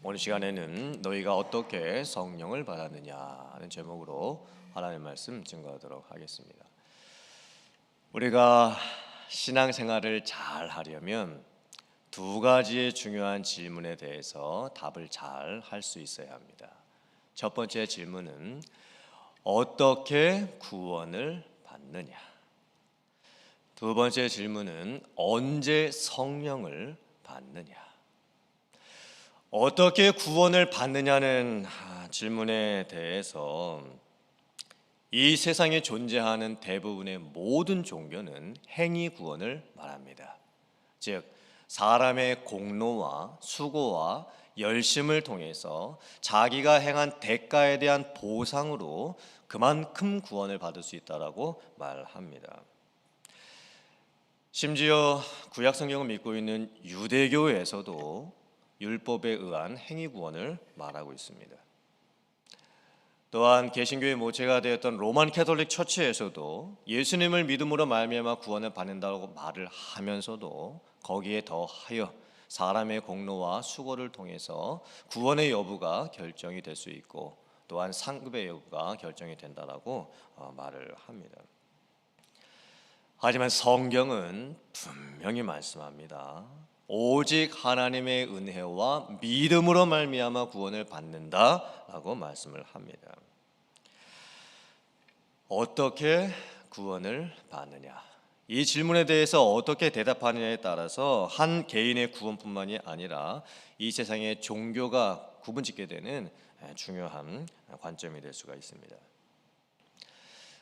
오늘 시간에는 너희가 어떻게 성령을 받았느냐 하는 제목으로 하나님의 말씀 증거하도록 하겠습니다. 우리가 신앙생활을 잘 하려면 두 가지의 중요한 질문에 대해서 답을 잘 할 수 있어야 합니다. 첫 번째 질문은 어떻게 구원을 받느냐? 두 번째 질문은 언제 성령을 받느냐? 어떻게 구원을 받느냐는 질문에 대해서 이 세상에 존재하는 대부분의 모든 종교는 행위 구원을 말합니다. 즉 사람의 공로와 수고와 열심을 통해서 자기가 행한 대가에 대한 보상으로 그만큼 구원을 받을 수 있다라고 말합니다. 심지어 구약 성경을 믿고 있는 유대교에서도 율법에 의한 행위 구원을 말하고 있습니다. 또한 개신교의 모체가 되었던 로만 캐톨릭 처치에서도 예수님을 믿음으로 말미암아 구원을 받는다고 말을 하면서도 거기에 더하여 사람의 공로와 수고를 통해서 구원의 여부가 결정이 될 수 있고 또한 상급의 여부가 결정이 된다라고 말을 합니다. 하지만 성경은 분명히 말씀합니다. 오직 하나님의 은혜와 믿음으로 말미암아 구원을 받는다라고 말씀을 합니다. 어떻게 구원을 받느냐? 이 질문에 대해서 어떻게 대답하느냐에 따라서 한 개인의 구원뿐만이 아니라 이 세상의 종교가 구분짓게 되는 중요한 관점이 될 수가 있습니다.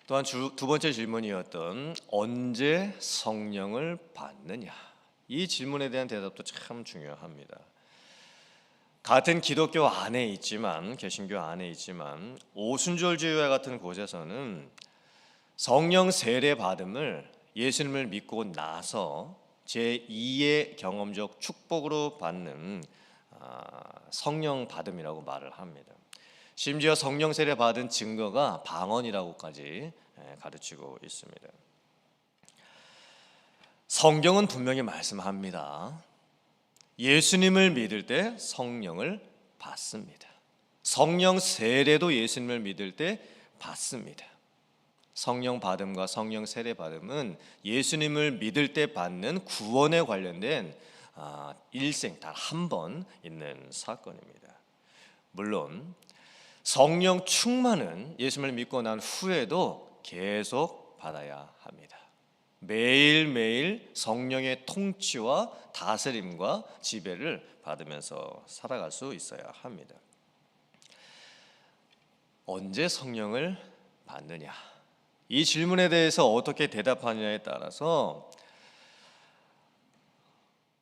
또한 두 번째 질문이었던 언제 성령을 받느냐? 이 질문에 대한 대답도 참 중요합니다. 같은 기독교 안에 있지만 개신교 안에 있지만 오순절주의와 같은 곳에서는 성령 세례 받음을 예수님을 믿고 나서 제2의 경험적 축복으로 받는 성령 받음이라고 말을 합니다. 심지어 성령 세례 받은 증거가 방언이라고까지 가르치고 있습니다. 성경은 분명히 말씀합니다. 예수님을 믿을 때 성령을 받습니다. 성령 세례도 예수님을 믿을 때 받습니다. 성령 받음과 성령 세례 받음은 예수님을 믿을 때 받는 구원에 관련된 일생 단 한 번 있는 사건입니다. 물론 성령 충만은 예수님을 믿고 난 후에도 계속 받아야 합니다. 매일매일 성령의 통치와 다스림과 지배를 받으면서 살아갈 수 있어야 합니다. 언제 성령을 받느냐? 이 질문에 대해서 어떻게 대답하느냐에 따라서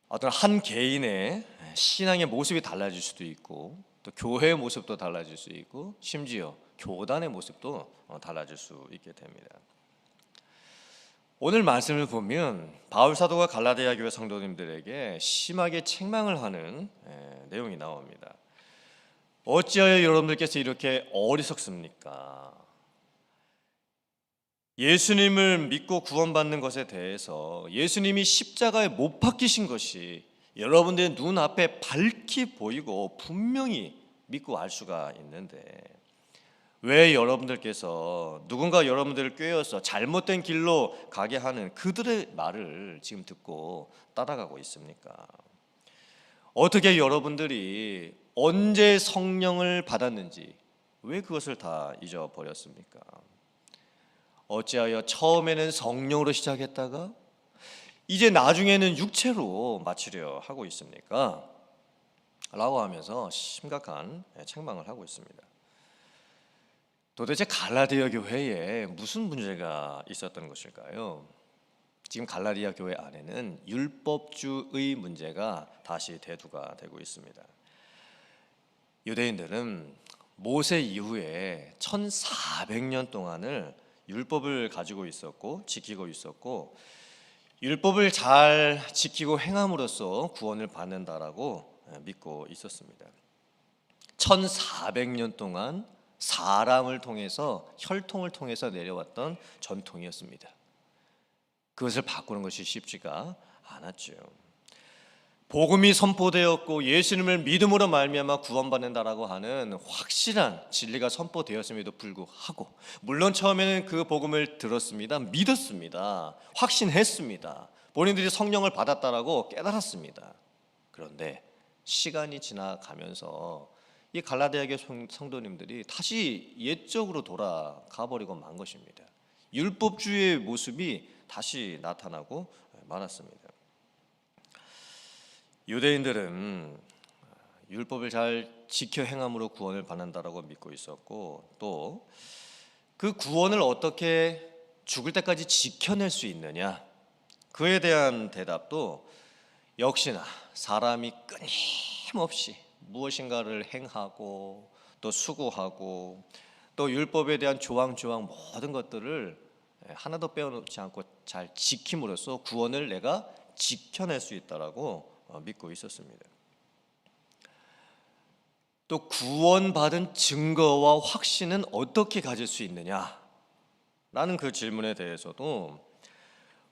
어떤 한 개인의 신앙의 모습이 달라질 수도 있고 또 교회의 모습도 달라질 수 있고 심지어 교단의 모습도 달라질 수 있게 됩니다. 오늘 말씀을 보면 바울 사도가 갈라디아 교회 성도님들에게 심하게 책망을 하는 내용이 나옵니다. 어찌하여 여러분들께서 이렇게 어리석습니까? 예수님을 믿고 구원받는 것에 대해서 예수님이 십자가에 못 박히신 것이 여러분들의 눈앞에 밝히 보이고 분명히 믿고 알 수가 있는데 왜 여러분들께서 누군가 여러분들을 꾀어서 잘못된 길로 가게 하는 그들의 말을 지금 듣고 따라가고 있습니까? 어떻게 여러분들이 언제 성령을 받았는지 왜 그것을 다 잊어버렸습니까? 어찌하여 처음에는 성령으로 시작했다가 이제 나중에는 육체로 마치려 하고 있습니까? 라고 하면서 심각한 책망을 하고 있습니다. 도대체 갈라디아 교회에 무슨 문제가 있었던 것일까요? 지금 갈라디아 교회 안에는 율법주의 문제가 다시 대두가 되고 있습니다. 유대인들은 모세 이후에 1400년 동안을 율법을 가지고 있었고 지키고 있었고 율법을 잘 지키고 행함으로써 구원을 받는다라고 믿고 있었습니다. 1400년 동안 사람을 통해서 혈통을 통해서 내려왔던 전통이었습니다. 그것을 바꾸는 것이 쉽지가 않았죠. 복음이 선포되었고 예수님을 믿음으로 말미암아 구원받는다라고 하는 확실한 진리가 선포되었음에도 불구하고, 물론 처음에는 그 복음을 들었습니다. 믿었습니다. 확신했습니다. 본인들이 성령을 받았다라고 깨달았습니다. 그런데 시간이 지나가면서 이 갈라디아교회 성도님들이 다시 옛적으로 돌아가 버리고 만 것입니다. 율법주의의 모습이 다시 나타나고 말았습니다. 유대인들은 율법을 잘 지켜 행함으로 구원을 받는다라고 믿고 있었고, 또 그 구원을 어떻게 죽을 때까지 지켜낼 수 있느냐, 그에 대한 대답도 역시나 사람이 끊임없이 무엇인가를 행하고 또 수고하고 또 율법에 대한 조항조항 모든 것들을 하나도 빼놓지 않고 잘 지킴으로써 구원을 내가 지켜낼 수 있다라고 믿고 있었습니다. 또 구원받은 증거와 확신은 어떻게 가질 수 있느냐 라는 그 질문에 대해서도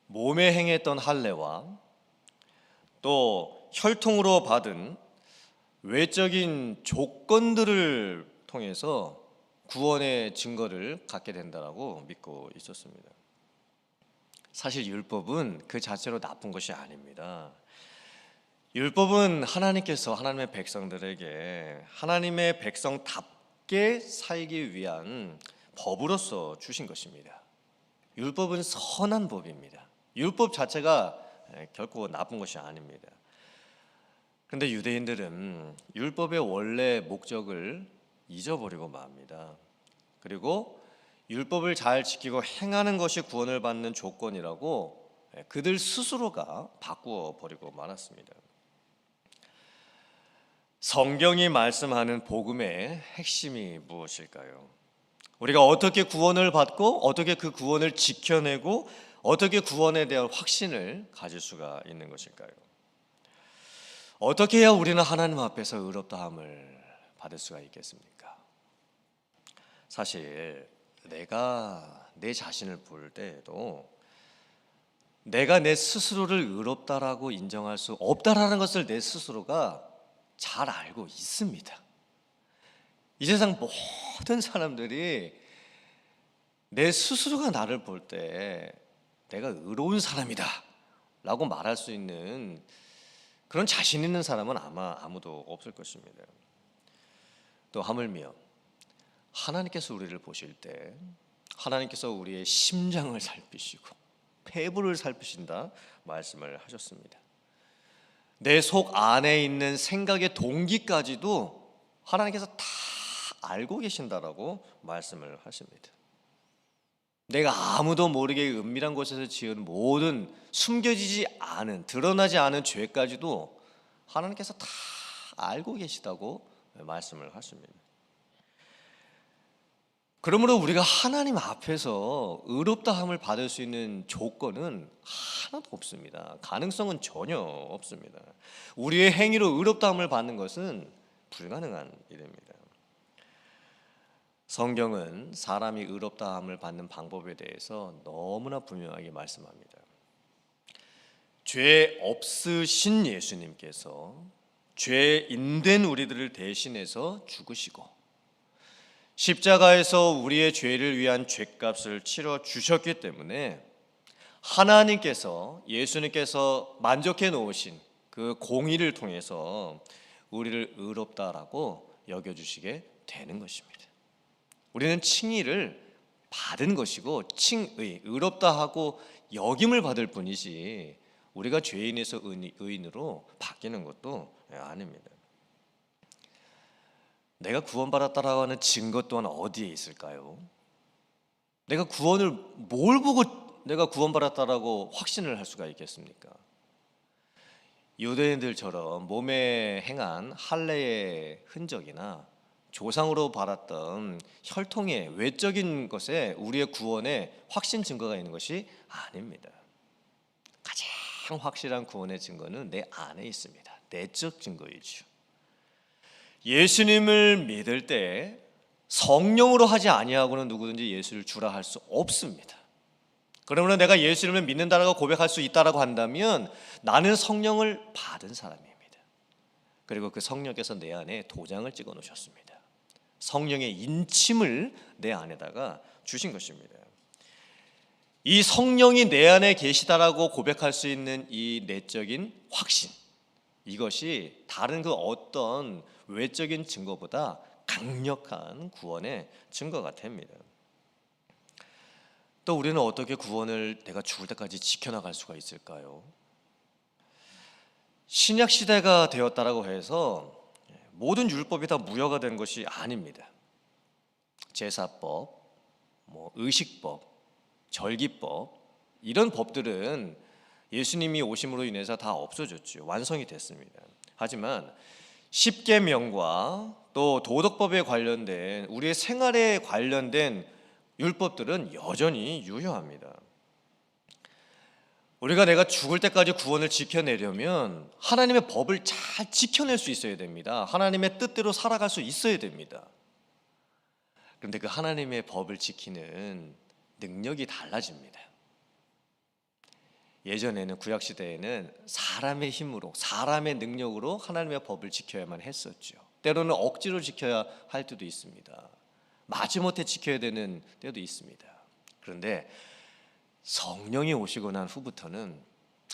몸에 행했던 할례와 또 혈통으로 받은 외적인 조건들을 통해서 구원의 증거를 갖게 된다라고 믿고 있었습니다. 사실 율법은 그 자체로 나쁜 것이 아닙니다. 율법은 하나님께서 하나님의 백성들에게 하나님의 백성답게 살기 위한 법으로서 주신 것입니다. 율법은 선한 법입니다. 율법 자체가 결코 나쁜 것이 아닙니다. 그런데 유대인들은 율법의 원래 목적을 잊어버리고 맙니다. 그리고 율법을 잘 지키고 행하는 것이 구원을 받는 조건이라고 그들 스스로가 바꾸어 버리고 말았습니다. 성경이 말씀하는 복음의 핵심이 무엇일까요? 우리가 어떻게 구원을 받고 어떻게 그 구원을 지켜내고 어떻게 구원에 대한 확신을 가질 수가 있는 것일까요? 어떻게 해야 우리는 하나님 앞에서 의롭다함을 받을 수가 있겠습니까? 사실 내가 내 자신을 볼 때에도 내가 내 스스로를 의롭다라고 인정할 수 없다라는 것을 내 스스로가 잘 알고 있습니다. 이 세상 모든 사람들이 내 스스로가 나를 볼 때 내가 의로운 사람이다 라고 말할 수 있는 그런 자신 있는 사람은 아마 아무도 없을 것입니다. 또 하물며 하나님께서 우리를 보실 때 하나님께서 우리의 심장을 살피시고 폐부를 살피신다 말씀을 하셨습니다. 내 속 안에 있는 생각의 동기까지도 하나님께서 다 알고 계신다라고 말씀을 하십니다. 내가 아무도 모르게 은밀한 곳에서 지은 모든 숨겨지지 않은 드러나지 않은 죄까지도 하나님께서 다 알고 계시다고 말씀을 하십니다. 그러므로 우리가 하나님 앞에서 의롭다함을 받을 수 있는 조건은 하나도 없습니다. 가능성은 전혀 없습니다. 우리의 행위로 의롭다함을 받는 것은 불가능한 일입니다. 성경은 사람이 의롭다함을 받는 방법에 대해서 너무나 분명하게 말씀합니다. 죄 없으신 예수님께서 죄인된 우리들을 대신해서 죽으시고 십자가에서 우리의 죄를 위한 죄값을 치러 주셨기 때문에 하나님께서 예수님께서 만족해 놓으신 그 공의를 통해서 우리를 의롭다라고 여겨주시게 되는 것입니다. 우리는 칭의를 받은 것이고 칭의, 의롭다 하고 여김을 받을 뿐이지 우리가 죄인에서 의인으로 바뀌는 것도 아닙니다. 내가 구원받았다라고 하는 증거 또한 어디에 있을까요? 내가 구원을 뭘 보고 내가 구원받았다라고 확신을 할 수가 있겠습니까? 유대인들처럼 몸에 행한 할례의 흔적이나 조상으로 받았던 혈통의 외적인 것에 우리의 구원의 확신 증거가 있는 것이 아닙니다. 가장 확실한 구원의 증거는 내 안에 있습니다. 내적 증거이죠. 예수님을 믿을 때 성령으로 하지 아니하고는 누구든지 예수를 주라 할 수 없습니다. 그러므로 내가 예수님을 믿는다라고 고백할 수 있다라고 한다면 나는 성령을 받은 사람입니다. 그리고 그 성령께서 내 안에 도장을 찍어 놓으셨습니다. 성령의 인침을 내 안에다가 주신 것입니다. 이 성령이 내 안에 계시다라고 고백할 수 있는 이 내적인 확신, 이것이 다른 그 어떤 외적인 증거보다 강력한 구원의 증거가 됩니다. 또 우리는 어떻게 구원을 내가 죽을 때까지 지켜나갈 수가 있을까요? 신약 시대가 되었다라고 해서 모든 율법이 다 무효가 된 것이 아닙니다. 제사법, 의식법, 절기법, 이런 법들은 예수님이 오심으로 인해서 다 없어졌죠. 완성이 됐습니다. 하지만 십계명과 또 도덕법에 관련된 우리의 생활에 관련된 율법들은 여전히 유효합니다. 우리가 내가 죽을 때까지 구원을 지켜내려면 하나님의 법을 잘 지켜낼 수 있어야 됩니다. 하나님의 뜻대로 살아갈 수 있어야 됩니다. 그런데 그 하나님의 법을 지키는 능력이 달라집니다. 예전에는 구약시대에는 사람의 힘으로, 사람의 능력으로 하나님의 법을 지켜야만 했었죠. 때로는 억지로 지켜야 할 때도 있습니다. 마지못해 지켜야 되는 때도 있습니다. 그런데 성령이 오시고 난 후부터는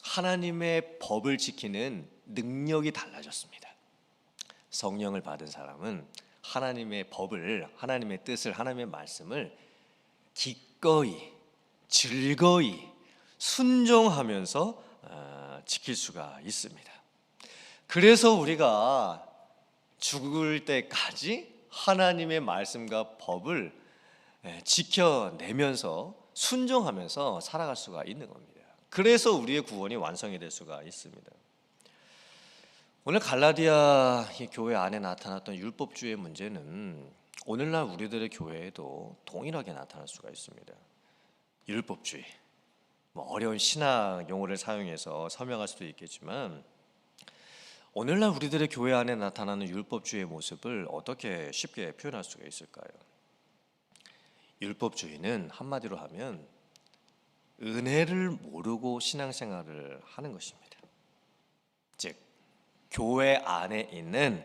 하나님의 법을 지키는 능력이 달라졌습니다. 성령을 받은 사람은 하나님의 법을, 하나님의 뜻을, 하나님의 말씀을 기꺼이, 즐거이 순종하면서 지킬 수가 있습니다. 그래서 우리가 죽을 때까지 하나님의 말씀과 법을 지켜내면서 순종하면서 살아갈 수가 있는 겁니다. 그래서 우리의 구원이 완성이 될 수가 있습니다. 오늘 갈라디아 교회 안에 나타났던 율법주의 문제는 오늘날 우리들의 교회에도 동일하게 나타날 수가 있습니다. 율법주의, 어려운 신학 용어를 사용해서 설명할 수도 있겠지만 오늘날 우리들의 교회 안에 나타나는 율법주의의 모습을 어떻게 쉽게 표현할 수가 있을까요? 율법주의는 한마디로 하면 은혜를 모르고 신앙생활을 하는 것입니다. 즉, 교회 안에 있는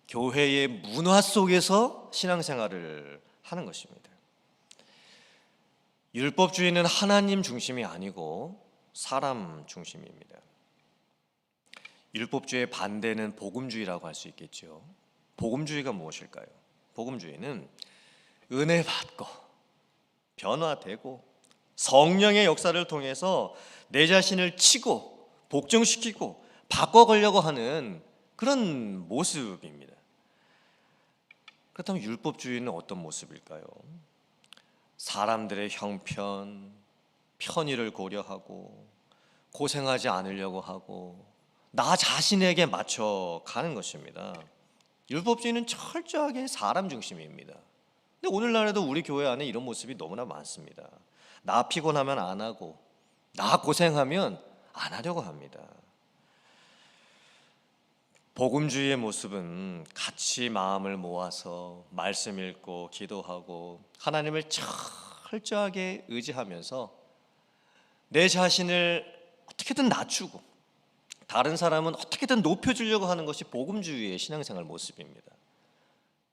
교회의 문화 속에서 신앙생활을 하는 것입니다. 율법주의는 하나님 중심이 아니고 사람 중심입니다. 율법주의의 반대는 복음주의라고 할 수 있겠죠. 복음주의가 무엇일까요? 복음주의는 은혜 받고 변화되고 성령의 역사를 통해서 내 자신을 치고 복종시키고 바꿔가려고 하는 그런 모습입니다. 그렇다면 율법주의는 어떤 모습일까요? 사람들의 형편, 편의를 고려하고 고생하지 않으려고 하고 나 자신에게 맞춰 가는 것입니다. 율법주의는 철저하게 사람 중심입니다. 근데 오늘날에도 우리 교회 안에 이런 모습이 너무나 많습니다. 나 피곤하면 안 하고 나 고생하면 안 하려고 합니다. 복음주의의 모습은 같이 마음을 모아서 말씀 읽고 기도하고 하나님을 철저하게 의지하면서 내 자신을 어떻게든 낮추고 다른 사람은 어떻게든 높여주려고 하는 것이 복음주의의 신앙생활 모습입니다.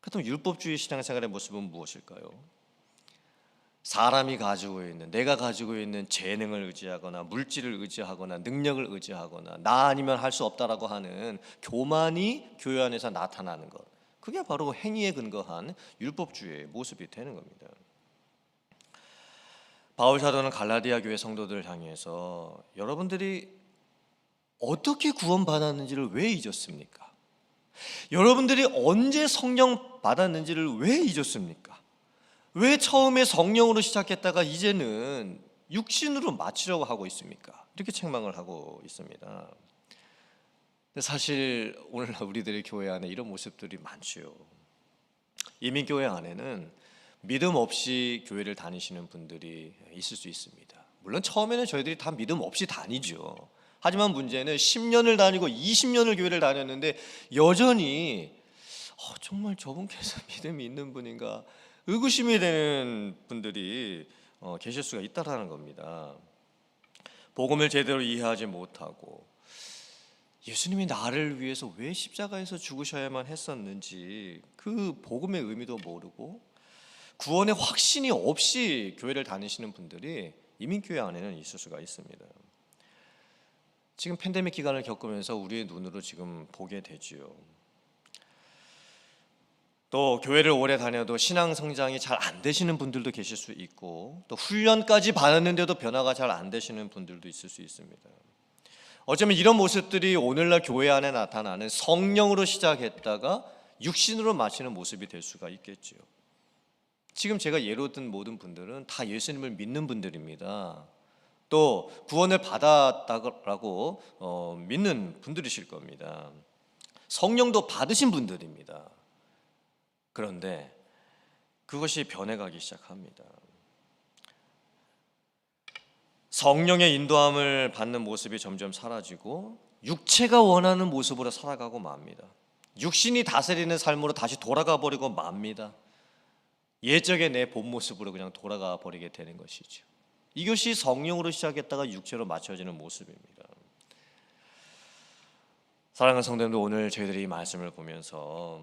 그렇다면 율법주의 신앙생활의 모습은 무엇일까요? 사람이 가지고 있는, 내가 가지고 있는 재능을 의지하거나 물질을 의지하거나 능력을 의지하거나 나 아니면 할 수 없다라고 하는 교만이 교회 안에서 나타나는 것, 그게 바로 행위에 근거한 율법주의의 모습이 되는 겁니다. 바울 사도는 갈라디아 교회 성도들을 향해서 여러분들이 어떻게 구원받았는지를 왜 잊었습니까? 여러분들이 언제 성령 받았는지를 왜 잊었습니까? 왜 처음에 성령으로 시작했다가 이제는 육신으로 마치려고 하고 있습니까? 이렇게 책망을 하고 있습니다. 근데 사실 오늘날 우리들의 교회 안에 이런 모습들이 많지요. 이민교회 안에는 믿음 없이 교회를 다니시는 분들이 있을 수 있습니다. 물론 처음에는 저희들이 다 믿음 없이 다니죠. 하지만 문제는 10년을 다니고 20년을 교회를 다녔는데 여전히 정말 저분께서 믿음이 있는 분인가 의구심이 되는 분들이 계실 수가 있다라는 겁니다. 복음을 제대로 이해하지 못하고 예수님이 나를 위해서 왜 십자가에서 죽으셔야만 했었는지 그 복음의 의미도 모르고 구원의 확신이 없이 교회를 다니시는 분들이 이민교회 안에는 있을 수가 있습니다. 지금 팬데믹 기간을 겪으면서 우리의 눈으로 지금 보게 되지요. 또 교회를 오래 다녀도 신앙 성장이 잘 안 되시는 분들도 계실 수 있고, 또 훈련까지 받았는데도 변화가 잘 안 되시는 분들도 있을 수 있습니다. 어쩌면 이런 모습들이 오늘날 교회 안에 나타나는 성령으로 시작했다가 육신으로 마치는 모습이 될 수가 있겠지요. 지금 제가 예로 든 모든 분들은 다 예수님을 믿는 분들입니다. 또 구원을 받았다고 믿는 분들이실 겁니다. 성령도 받으신 분들입니다. 그런데 그것이 변해가기 시작합니다. 성령의 인도함을 받는 모습이 점점 사라지고 육체가 원하는 모습으로 살아가고 맙니다. 육신이 다스리는 삶으로 다시 돌아가 버리고 맙니다. 예적의 내 본 모습으로 그냥 돌아가 버리게 되는 것이죠. 이것이 성령으로 시작했다가 육체로 맞춰지는 모습입니다. 사랑하는 성도님들, 오늘 저희들이 이 말씀을 보면서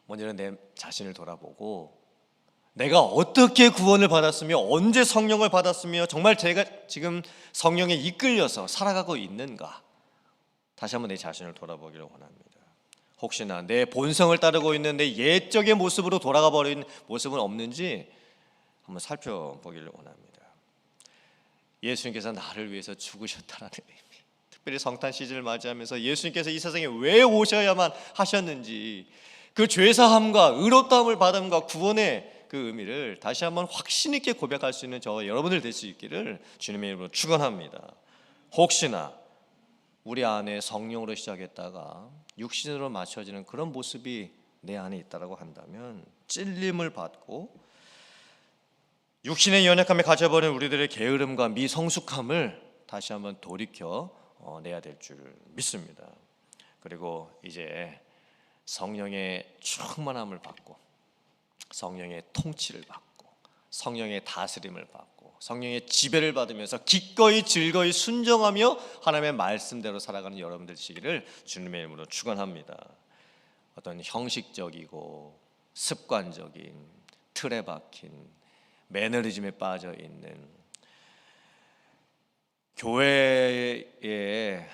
먼저는 내 자신을 돌아보고 내가 어떻게 구원을 받았으며 언제 성령을 받았으며 정말 제가 지금 성령에 이끌려서 살아가고 있는가, 다시 한번 내 자신을 돌아보기를 원합니다. 혹시나 내 본성을 따르고 있는 내 옛적의 모습으로 돌아가 버린 모습은 없는지 한번 살펴보기를 원합니다. 예수님께서 나를 위해서 죽으셨다라는 의미, 특별히 성탄 시즌을 맞이하면서 예수님께서 이 세상에 왜 오셔야만 하셨는지, 그 죄사함과 의롭다함을 받음과 구원의 그 의미를 다시 한번 확신 있게 고백할 수 있는 저와 여러분들 될 수 있기를 주님의 이름으로 축원합니다. 혹시나 우리 안에 성령으로 시작했다가 육신으로 맞춰지는 그런 모습이 내 안에 있다라고 한다면 찔림을 받고 육신의 연약함에 갇혀버린 우리들의 게으름과 미성숙함을 다시 한번 돌이켜 내야 될 줄 믿습니다. 그리고 이제 성령의 충만함을 받고 성령의 통치를 받고 성령의 다스림을 받고 성령의 지배를 받으면서 기꺼이 즐거이 순종하며 하나님의 말씀대로 살아가는 여러분들 되시기를 주님의 이름으로 축원합니다. 어떤 형식적이고 습관적인 틀에 박힌 매너리즘에 빠져 있는 교회에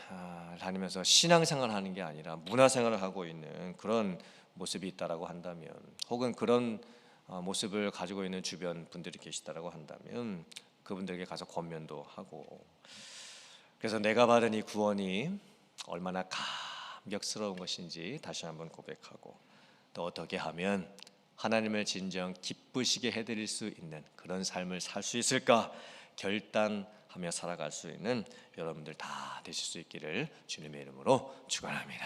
다니면서 신앙생활을 하는 게 아니라 문화생활을 하고 있는 그런 모습이 있다라고 한다면, 혹은 그런 모습을 가지고 있는 주변 분들이 계시다라고 한다면 그분들에게 가서 권면도 하고, 그래서 내가 받은 이 구원이 얼마나 감격스러운 것인지 다시 한번 고백하고, 또 어떻게 하면 하나님을 진정 기쁘시게 해드릴 수 있는 그런 삶을 살 수 있을까 결단하며 살아갈 수 있는 여러분들 다 되실 수 있기를 주님의 이름으로 축원합니다.